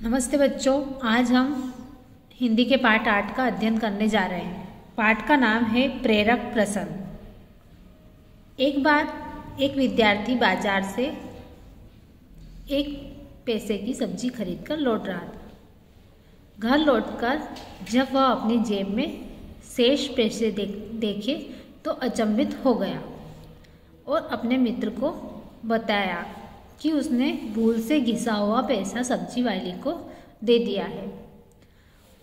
नमस्ते बच्चों, आज हम हिंदी के पाठ 8 का अध्ययन करने जा रहे हैं। पाठ का नाम है प्रेरक प्रसंग। एक बार एक विद्यार्थी बाजार से 1 पैसे की सब्जी खरीदकर लौट रहा था। घर लौटकर जब वह अपनी जेब में शेष पैसे देखे तो अचंभित हो गया और अपने मित्र को बताया कि उसने भूल से घिसा हुआ पैसा सब्जी वाली को दे दिया है।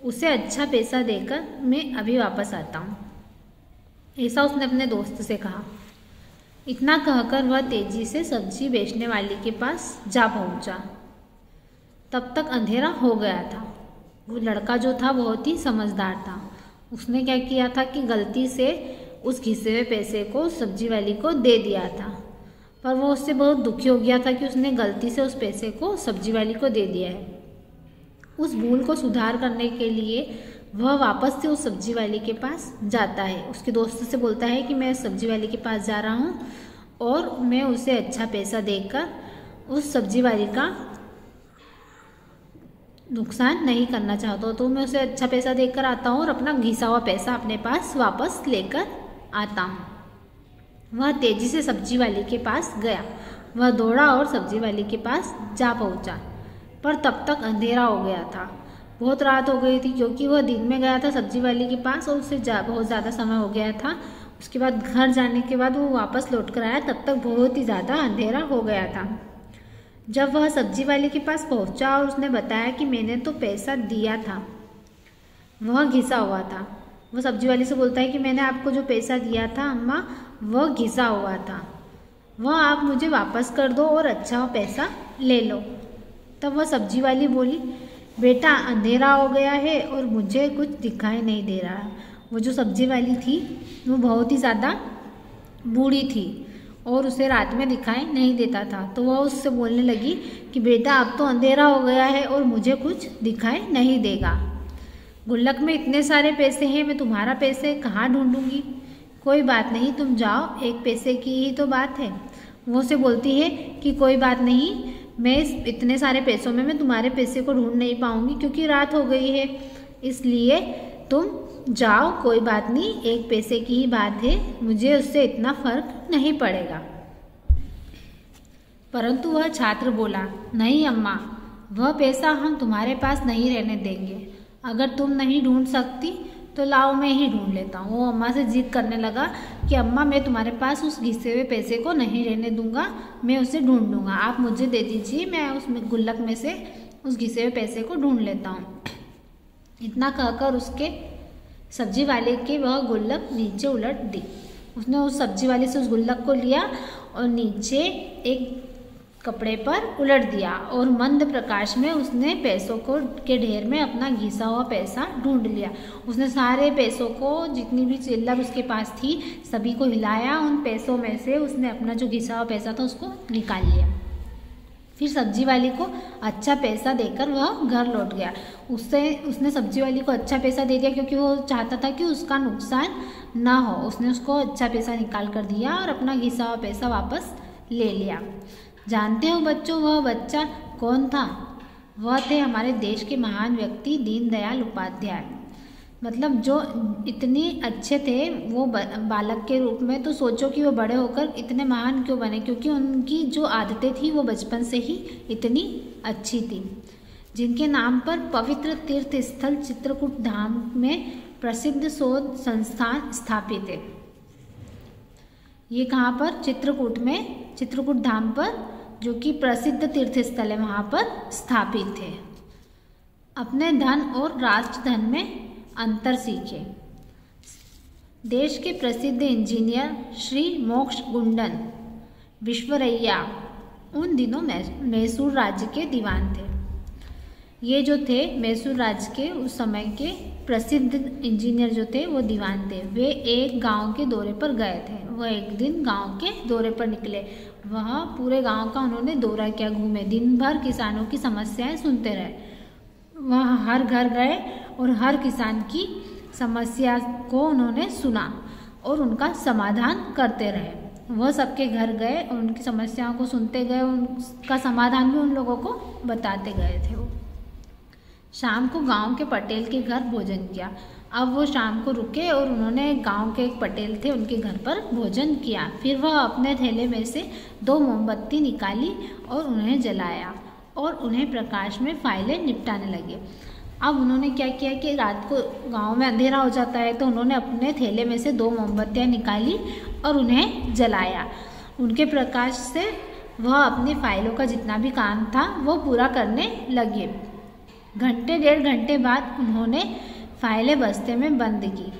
उसे अच्छा पैसा देकर मैं अभी वापस आता हूँ, ऐसा उसने अपने दोस्त से कहा। इतना कहकर वह तेजी से सब्जी बेचने वाली के पास जा पहुँचा। तब तक अंधेरा हो गया था। वो लड़का जो था बहुत ही समझदार था। उसने क्या किया था कि गलती से उस घिसे हुए पैसे को सब्जी वाली को दे दिया था, पर वो उससे बहुत दुखी हो गया था कि उसने गलती से उस पैसे को सब्जी वाली को दे दिया है। उस भूल को सुधार करने के लिए वह वापस से उस सब्जी वाली के पास जाता है। उसके दोस्त से बोलता है कि मैं सब्जी वाली के पास जा रहा हूँ और मैं उसे अच्छा पैसा देकर उस सब्जी वाली का नुकसान नहीं करना चाहता हूँ, तो मैं उसे अच्छा पैसा देकर आता हूँ और अपना घिसा हुआ पैसा अपने पास वापस लेकर आता हूँ। वह तेजी से सब्जी वाली के पास गया। वह दौड़ा और सब्जी वाली के पास जा पहुंचा, पर तब तक अंधेरा हो गया था। बहुत रात हो गई थी क्योंकि वह दिन में गया था सब्जी वाली के पास और उससे बहुत ज़्यादा समय हो गया था। उसके बाद घर जाने के बाद वो वापस लौट कर आया, तब तक बहुत ही ज़्यादा अंधेरा हो गया था। जब वह सब्जी वाले के पास पहुंचा और उसने बताया कि मैंने तो पैसा दिया था, वह घिसा हुआ था। वो सब्जी वाली से बोलता है कि मैंने आपको जो पैसा दिया था अम्मा, वह घिसा हुआ था, वह आप मुझे वापस कर दो और अच्छा पैसा ले लो। तब वह सब्जी वाली बोली, बेटा अंधेरा हो गया है और मुझे कुछ दिखाई नहीं दे रहा। वो जो सब्जी वाली थी वो बहुत ही ज़्यादा बूढ़ी थी और उसे रात में दिखाई नहीं देता था। तो वह उससे बोलने लगी कि बेटा अब तो अंधेरा हो गया है और मुझे कुछ दिखाई नहीं देगा। गुल्लक में इतने सारे पैसे हैं, मैं तुम्हारा पैसे कहाँ ढूंढूंगी। कोई बात नहीं, तुम जाओ, 1 पैसे की ही तो बात है। वो से बोलती है कि कोई बात नहीं, मैं इतने सारे पैसों में मैं तुम्हारे पैसे को ढूंढ नहीं पाऊंगी क्योंकि रात हो गई है, इसलिए तुम जाओ, कोई बात नहीं, 1 पैसे की ही बात है, मुझे उससे इतना फर्क नहीं पड़ेगा। परंतु वह छात्र बोला, नहीं अम्मा, वह पैसा हम तुम्हारे पास नहीं रहने देंगे। अगर तुम नहीं ढूंढ सकती तो लाओ, मैं ही ढूंढ लेता हूँ। वो अम्मा से जिद करने लगा कि अम्मा मैं तुम्हारे पास उस घिसे हुए पैसे को नहीं रहने दूंगा, मैं उसे ढूंढ लूँगा, आप मुझे दे दीजिए, मैं उस गुल्लक में से उस घिसे हुए पैसे को ढूंढ लेता हूँ। इतना कहकर उसके सब्जी वाले की वह गुल्लक नीचे उलट दी। उसने उस सब्जी वाले से उस गुल्लक को लिया और नीचे एक कपड़े पर उलट दिया और मंद प्रकाश में उसने पैसों को के ढेर में अपना घिसा हुआ पैसा ढूंढ लिया। उसने सारे पैसों को, जितनी भी चिल्लर उसके पास थी, सभी को हिलाया। उन पैसों में से उसने अपना जो घिसा हुआ पैसा था उसको निकाल लिया। फिर सब्जी वाली को अच्छा पैसा देकर वह घर लौट गया। उसने सब्जी वाली को अच्छा पैसा दे दिया क्योंकि वो चाहता था कि उसका नुकसान ना हो। उसने उसको अच्छा पैसा निकाल कर दिया और अपना घिसा हुआ पैसा वापस ले लिया। जानते हो बच्चों, वह बच्चा कौन था? वह थे हमारे देश के महान व्यक्ति दीनदयाल उपाध्याय। मतलब जो इतने अच्छे थे वो बालक के रूप में, तो सोचो कि वो बड़े होकर इतने महान क्यों बने, क्योंकि उनकी जो आदतें थी वो बचपन से ही इतनी अच्छी थी। जिनके नाम पर पवित्र तीर्थ स्थल चित्रकूट धाम में प्रसिद्ध शोध संस्थान स्थापित है। ये कहाँ पर? चित्रकूट में, चित्रकूट धाम पर, जो कि प्रसिद्ध तीर्थ स्थल है, वहाँ पर स्थापित है। अपने धन और राष्ट्र धन में अंतर सीखे। देश के प्रसिद्ध इंजीनियर श्री मोक्ष गुंडन विश्वरैया उन दिनों मैसूर राज्य के दीवान थे। ये जो थे मैसूर राज्य के उस समय के प्रसिद्ध इंजीनियर जो थे वो दीवान थे। वे एक गांव के दौरे पर गए थे। वह एक दिन गांव के दौरे पर निकले। वह पूरे गांव का उन्होंने दौरा किया, घूमे, दिन भर किसानों की समस्याएं सुनते रहे। वह हर घर गए और हर किसान की समस्या को उन्होंने सुना और उनका समाधान करते रहे। वह सबके घर गए और उनकी समस्याओं को सुनते गए, उनका समाधान भी उन लोगों को बताते गए थे वो। शाम को गांव के पटेल के घर भोजन किया। अब वो शाम को रुके और उन्होंने गांव के एक पटेल थे उनके घर पर भोजन किया। फिर वह अपने थैले में से 2 मोमबत्ती निकाली और उन्हें जलाया और उन्हें प्रकाश में फाइलें निपटाने लगे। अब उन्होंने क्या किया कि रात को गांव में अंधेरा हो जाता है, तो उन्होंने अपने थैले में से 2 मोमबत्तियाँ निकाली और उन्हें जलाया। उनके प्रकाश से वह अपनी फाइलों का जितना भी काम था वो पूरा करने लगे। घंटे 1.5 घंटे बाद उन्होंने फाइलें बस्ते में बंद की।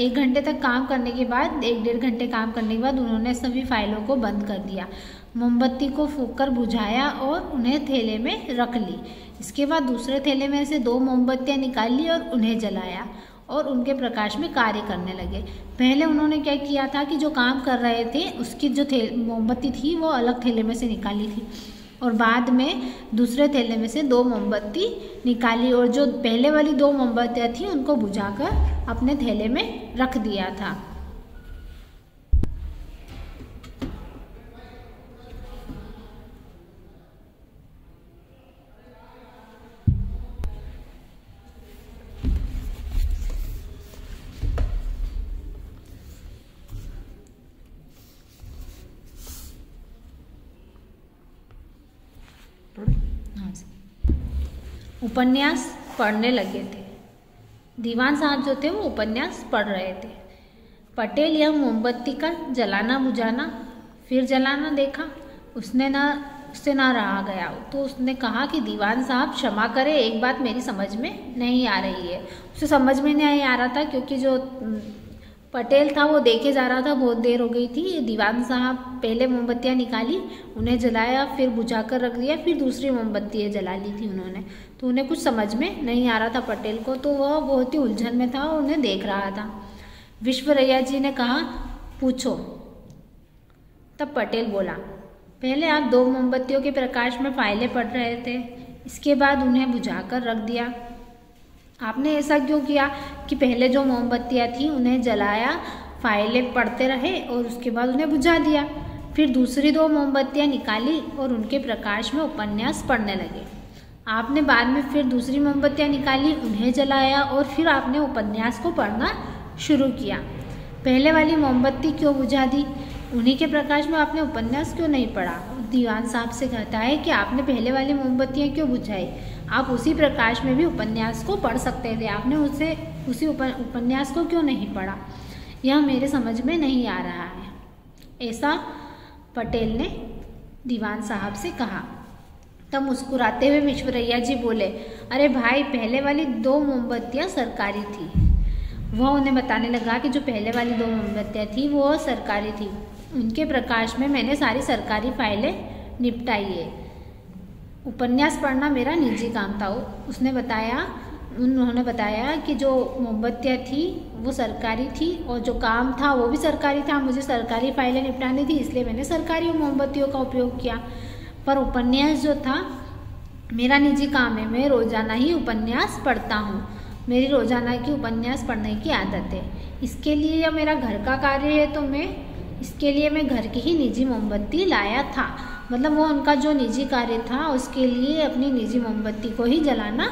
1 घंटे तक काम करने के बाद 1-1.5 घंटे काम करने के बाद उन्होंने सभी फाइलों को बंद कर दिया। मोमबत्ती को फूंककर बुझाया और उन्हें थैले में रख ली। इसके बाद दूसरे थैले में से 2 मोमबत्तियाँ निकाली और उन्हें जलाया और उनके प्रकाश में कार्य करने लगे। पहले उन्होंने क्या किया था कि जो काम कर रहे थे उसकी जो मोमबत्ती थी वो अलग थैले में से निकाली थी और बाद में दूसरे थैले में से 2 मोमबत्ती निकाली और जो पहले वाली 2 मोमबत्तियाँ थी उनको बुझाकर अपने थैले में रख दिया था। उपन्यास पढ़ने लगे थे। दीवान साहब जो थे वो उपन्यास पढ़ रहे थे। पटेल यह मोमबत्ती का जलाना बुझाना फिर जलाना देखा। उससे ना रहा गया, तो उसने कहा कि दीवान साहब क्षमा करें, एक बात मेरी समझ में नहीं आ रही है। उसे समझ में नहीं आ रहा था क्योंकि जो पटेल था वो देखे जा रहा था, बहुत देर हो गई थी। दीवान साहब पहले मोमबत्तियाँ निकाली, उन्हें जलाया, फिर बुझा कर रख दिया, फिर दूसरी मोमबत्तियाँ जला ली थी उन्होंने। तो उन्हें कुछ समझ में नहीं आ रहा था पटेल को, तो वह बहुत ही उलझन में था और उन्हें देख रहा था। विश्वरैया जी ने कहा, पूछो। तब पटेल बोला, पहले आप 2 मोमबत्तियों के प्रकाश में फाइलें पढ़ रहे थे, इसके बाद उन्हें बुझा कर रख दिया। आपने ऐसा क्यों किया कि पहले जो मोमबत्तियाँ थी उन्हें जलाया, फाइलें पढ़ते रहे और उसके बाद उन्हें बुझा दिया। फिर दूसरी 2 मोमबत्तियाँ निकाली और उनके प्रकाश में उपन्यास पढ़ने लगे। आपने बाद में फिर दूसरी मोमबत्तियाँ निकाली, उन्हें जलाया और फिर आपने उपन्यास को पढ़ना शुरू किया। पहले वाली मोमबत्ती क्यों बुझा दी? उन्हीं के प्रकाश में आपने उपन्यास क्यों नहीं पढ़ा? दीवान साहब से कहता है कि आपने पहले वाली मोमबत्तियाँ क्यों बुझाई? आप उसी प्रकाश में भी उपन्यास को पढ़ सकते थे, आपने उसी उपन्यास को क्यों नहीं पढ़ा? यह मेरे समझ में नहीं आ रहा है, ऐसा पटेल ने दीवान साहब से कहा। तब मुस्कुराते हुए विश्वरैया जी बोले, अरे भाई, पहले वाली 2 मोमबत्तियाँ सरकारी थी। वह उन्हें बताने लगा कि जो पहले वाली 2 मोमबत्तियाँ थी वो सरकारी थी, उनके प्रकाश में मैंने सारी सरकारी फाइलें निपटाई है। उपन्यास पढ़ना मेरा निजी काम था। उन्होंने बताया कि जो मोमबत्तियाँ थी वो सरकारी थी और जो काम था वो भी सरकारी था। मुझे सरकारी फाइलें निपटानी थी, इसलिए मैंने सरकारी मोमबत्तियों का उपयोग किया। पर उपन्यास जो था मेरा निजी काम है, मैं रोज़ाना ही उपन्यास पढ़ता हूँ, मेरी रोज़ाना की उपन्यास पढ़ने की आदत है। इसके लिए यह मेरा घर का कार्य है, तो इसके लिए मैं घर की ही निजी मोमबत्ती लाया था। मतलब वो उनका जो निजी कार्य था उसके लिए अपनी निजी मोमबत्ती को ही जलाना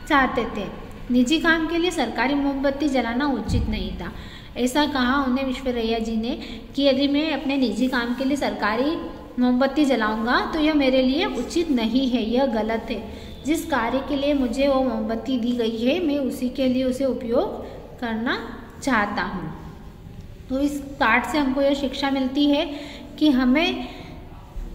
चाहते थे। निजी काम के लिए सरकारी मोमबत्ती जलाना उचित नहीं था। ऐसा कहा उन्हें विश्वरैया जी ने कि यदि मैं अपने निजी काम के लिए सरकारी मोमबत्ती जलाऊंगा तो यह मेरे लिए उचित नहीं है, यह गलत है। जिस कार्य के लिए मुझे वो मोमबत्ती दी गई है मैं उसी के लिए उसे उपयोग करना चाहता हूँ। तो इस पाठ से हमको यह शिक्षा मिलती है कि हमें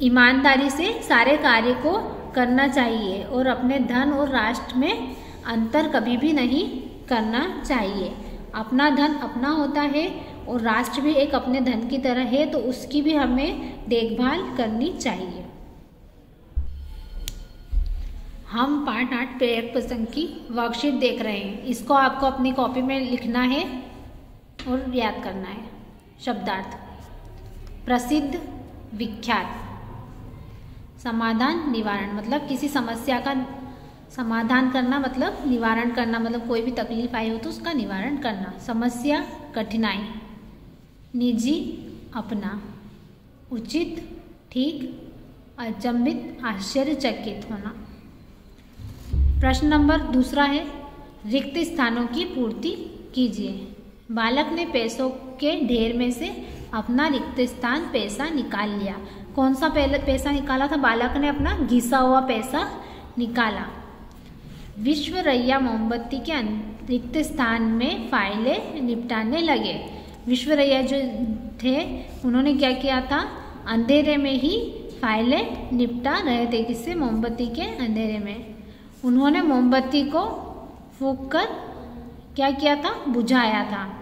ईमानदारी से सारे कार्य को करना चाहिए और अपने धन और राष्ट्र में अंतर कभी भी नहीं करना चाहिए। अपना धन अपना होता है और राष्ट्र भी एक अपने धन की तरह है, तो उसकी भी हमें देखभाल करनी चाहिए। हम पाठ 8 प्रेरक प्रसंग की वर्कशीट देख रहे हैं। इसको आपको अपनी कॉपी में लिखना है और याद करना है। शब्दार्थ: प्रसिद्ध, विख्यात। समाधान, निवारण, मतलब किसी समस्या का समाधान करना, मतलब निवारण करना, मतलब कोई भी तकलीफ आई हो तो उसका निवारण करना। समस्या, कठिनाई। निजी, अपना। उचित, ठीक। अचंभित, आश्चर्यचकित होना। प्रश्न नंबर दूसरा है, रिक्त स्थानों की पूर्ति कीजिए। बालक ने पैसों के ढेर में से अपना रिक्त स्थान पैसा निकाल लिया। कौन सा पैसा निकाला था? बालक ने अपना घिसा हुआ पैसा निकाला। विश्वरैया मोमबत्ती के रिक्त स्थान में फाइलें निपटाने लगे। विश्वरैया जो थे उन्होंने क्या किया था? अंधेरे में ही फाइलें निपटा रहे थे। किससे? मोमबत्ती के अंधेरे में। उन्होंने मोमबत्ती को फूंक कर क्या किया था? बुझाया था।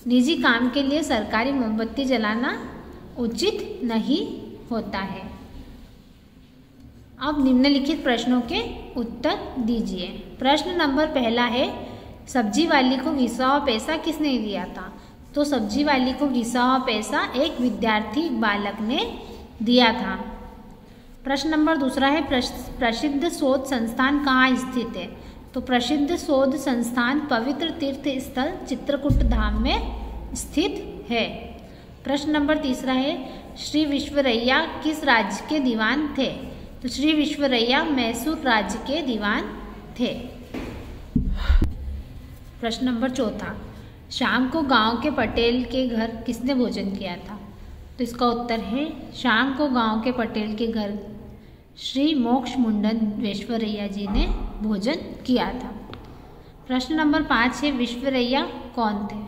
निजी काम के लिए सरकारी मोमबत्ती जलाना उचित नहीं होता है। अब निम्नलिखित प्रश्नों के उत्तर दीजिए। प्रश्न नंबर पहला है, सब्जी वाली को घिसा हुआ पैसा किसने दिया था? तो सब्जी वाली को घिसा हुआ पैसा एक विद्यार्थी बालक ने दिया था। प्रश्न नंबर दूसरा है, प्रसिद्ध शोध संस्थान कहाँ स्थित है? तो प्रसिद्ध शोध संस्थान पवित्र तीर्थ स्थल चित्रकूट धाम में स्थित है। प्रश्न नंबर तीसरा है, श्री विश्वरैया किस राज्य के दीवान थे? तो श्री विश्वरैया मैसूर राज्य के दीवान थे। प्रश्न नंबर चौथा, शाम को गांव के पटेल के घर किसने भोजन किया था? तो इसका उत्तर है, शाम को गांव के पटेल के घर श्री मोक्ष मुंडन विश्वरैया जी ने भोजन किया था। प्रश्न नंबर 5 है, विश्वरैया कौन थे?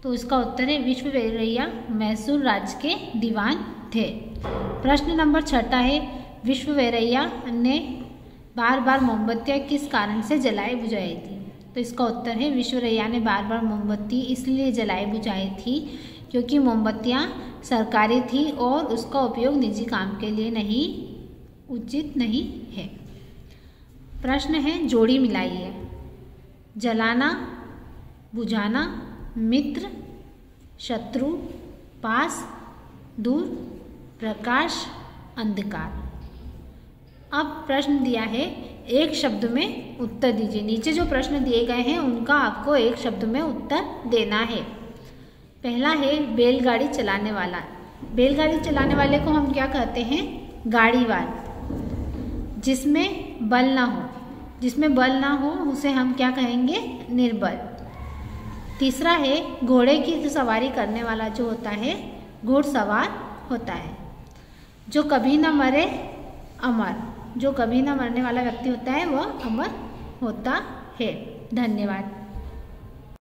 तो इसका उत्तर है, विश्वरैया मैसूर राज्य के दीवान थे। प्रश्न नंबर 6 है, विश्वरैया ने बार बार मोमबत्तियाँ किस कारण से जलाई बुझाई थी? तो इसका उत्तर है, विश्वरैया ने बार बार मोमबत्ती इसलिए जलाई बुझाई थी क्योंकि मोमबत्तियाँ सरकारी थी और उसका उपयोग निजी काम के लिए उचित नहीं है। प्रश्न है, जोड़ी मिलाइए। जलाना, बुझाना, मित्र, शत्रु, पास, दूर, प्रकाश, अंधकार। अब प्रश्न दिया है, एक शब्द में उत्तर दीजिए। नीचे जो प्रश्न दिए गए हैं उनका आपको एक शब्द में उत्तर देना है। पहला है, बैलगाड़ी चलाने वाला। बैलगाड़ी चलाने वाले को हम क्या कहते हैं? गाड़ीवाल। जिसमें बल ना हो, जिसमें बल ना हो उसे हम क्या कहेंगे? निर्बल। तीसरा है, घोड़े की सवारी करने वाला जो होता है घुड़सवार होता है। जो कभी ना मरे अमर, जो कभी ना मरने वाला व्यक्ति होता है वह अमर होता है। धन्यवाद।